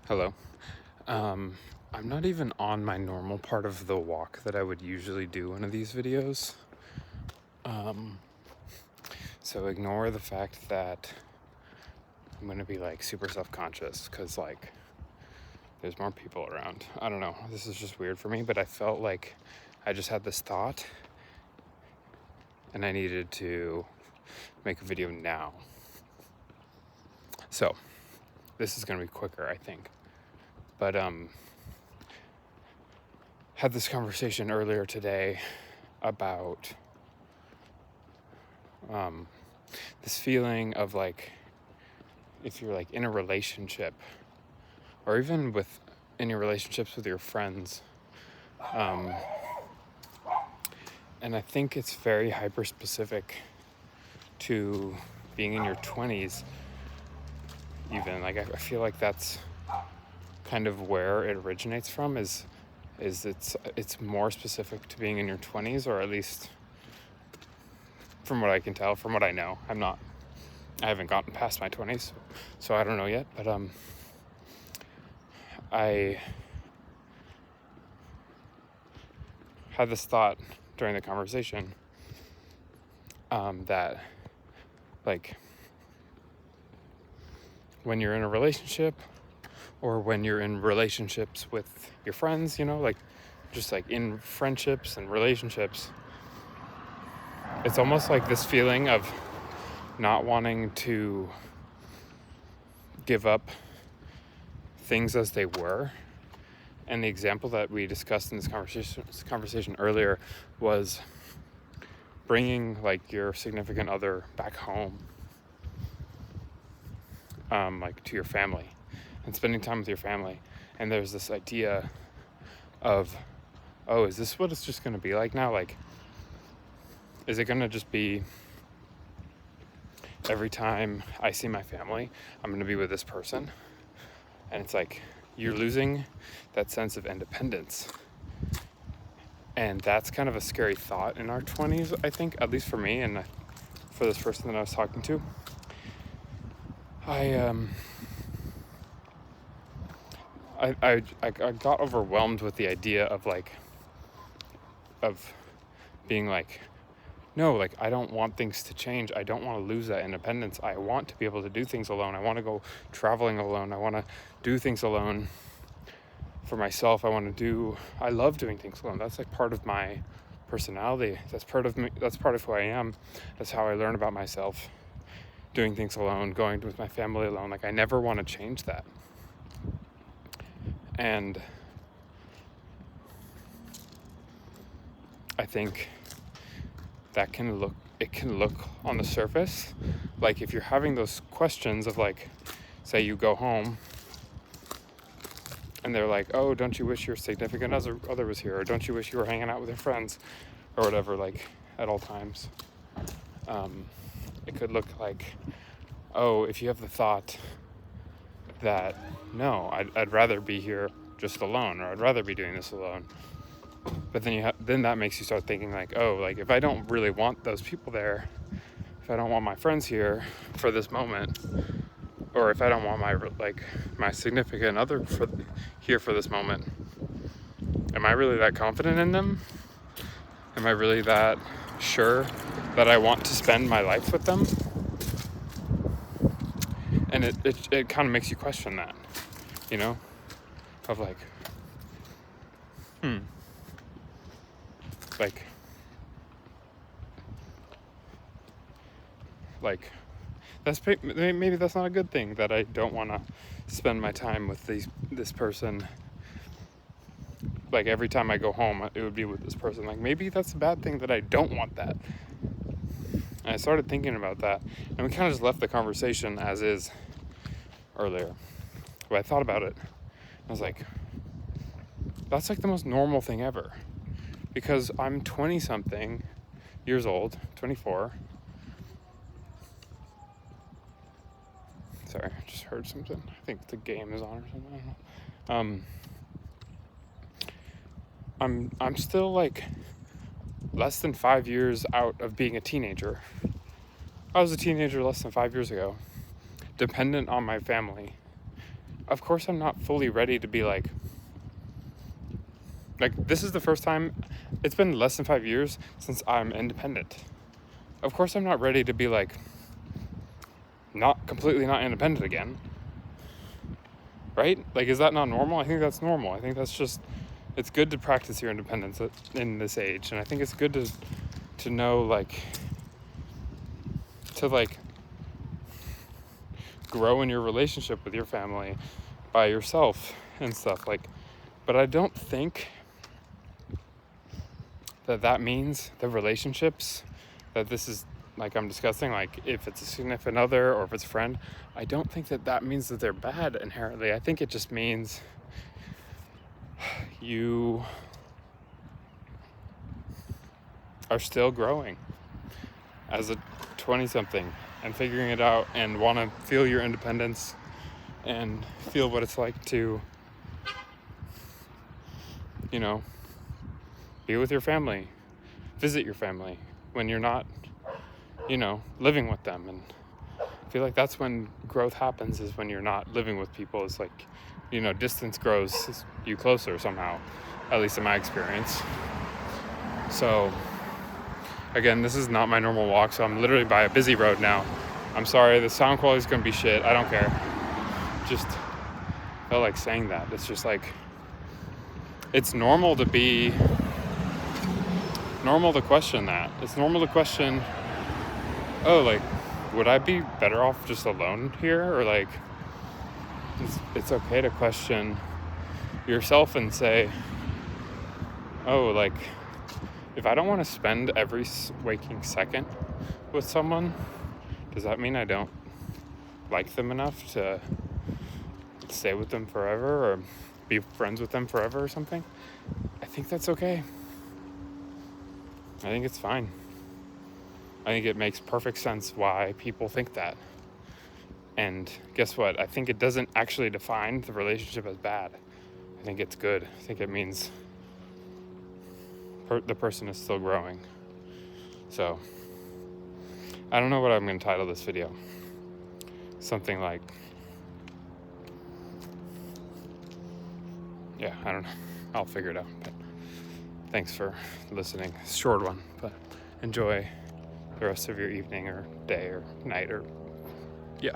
Hello. Um, I'm not even on my normal part of the walk that I would usually do one of these videos. Um, so ignore the fact that I'm gonna be like super self-conscious because like there's more people around. I don't know. This is just weird for me, but I felt like I just had this thought and I needed to make a video now. So this is gonna be quicker, I think. But had this conversation earlier today about this feeling of like if you're like in a relationship or even with in your relationships with your friends, and I think it's very hyper specific to being in your 20s. Even like I feel like that's kind of where it originates from, is it's more specific to being in your 20s, or at least from what I can tell, from what I know. I haven't gotten past my 20s, so I don't know yet, but I had this thought during the conversation that like when you're in a relationship or when you're in relationships with your friends, like just like in friendships and relationships, it's almost like this feeling of not wanting to give up things as they were. And the example that we discussed in this conversation earlier was bringing like your significant other back home, like to your family and spending time with your family. And there's this idea of, oh, is this what it's just going to be like now? Like, is it going to just be every time I see my family, I'm going to be with this person? And it's like, you're losing that sense of independence. And that's kind of a scary thought in our 20s, I think, at least for me and for this person that I was talking to. I got overwhelmed with the idea of being like, no, like I don't want things to change. I don't want to lose that independence. I want to be able to do things alone. I want to go traveling alone. I want to do things alone for myself. I love doing things alone. That's like part of my personality. That's part of me. That's part of who I am. That's how I learn about myself. Doing things alone, going with my family alone. Like I never want to change that. And I think it can look on the surface like if you're having those questions of like, say you go home and they're like, oh, don't you wish your significant other was here, or don't you wish you were hanging out with your friends or whatever, like at all times. It could look like, oh, if you have the thought that no, I'd rather be here just alone, or I'd rather be doing this alone. But then that makes you start thinking like, oh, like if I don't really want those people there, if I don't want my friends here for this moment, or if I don't want my significant other here for this moment, am I really that confident in them? Am I really that sure that I want to spend my life with them? And it kind of makes you question that, of like, like maybe that's not a good thing, that I don't want to spend my time with this person. Like every time I go home, it would be with this person. Like maybe that's a bad thing, that I don't want that. And I started thinking about that, and we kind of just left the conversation as is earlier. But I thought about it. I was like, that's like the most normal thing ever, because I'm 20 something years old, 24. Sorry, I just heard something. I think the game is on or something. I don't know. I'm still like less than 5 years out of being a teenager. I was a teenager less than 5 years ago, dependent on my family, of course I'm not fully ready to be like, this is the first time, it's been less than 5 years since I'm independent. Of course I'm not ready to be like, not completely not independent again. Right? Like, is that not normal? I think that's normal. I think that's just, it's good to practice your independence in this age. And I think it's good to know, like, to like grow in your relationship with your family by yourself and stuff. Like, but I don't think that means the relationships that this is, like, I'm discussing, like if it's a significant other or if it's a friend, I don't think that means that they're bad inherently. I think it just means you are still growing as a 20-something and figuring it out and want to feel your independence and feel what it's like to, you know, be with your family, visit your family when you're not, you know, living with them. And I feel like that's when growth happens, is when you're not living with people. It's like, you know, distance grows you closer somehow, at least in my experience. So again, this is not my normal walk, so I'm literally by a busy road now. I'm sorry, the sound quality is gonna be shit. I don't care. Just felt like saying that. It's just like, it's normal to question that. It's normal to question, oh, like, would I be better off just alone here? Or like, it's okay to question yourself and say, oh, like, if I don't want to spend every waking second with someone, does that mean I don't like them enough to stay with them forever or be friends with them forever or something? I think that's okay. I think it's fine. I think it makes perfect sense why people think that. And guess what? I think it doesn't actually define the relationship as bad. I think it's good. I think it means the person is still growing. So, I don't know what I'm going to title this video. Something like, yeah, I don't know. I'll figure it out. But thanks for listening. It's a short one, but enjoy the rest of your evening or day or night or, yeah.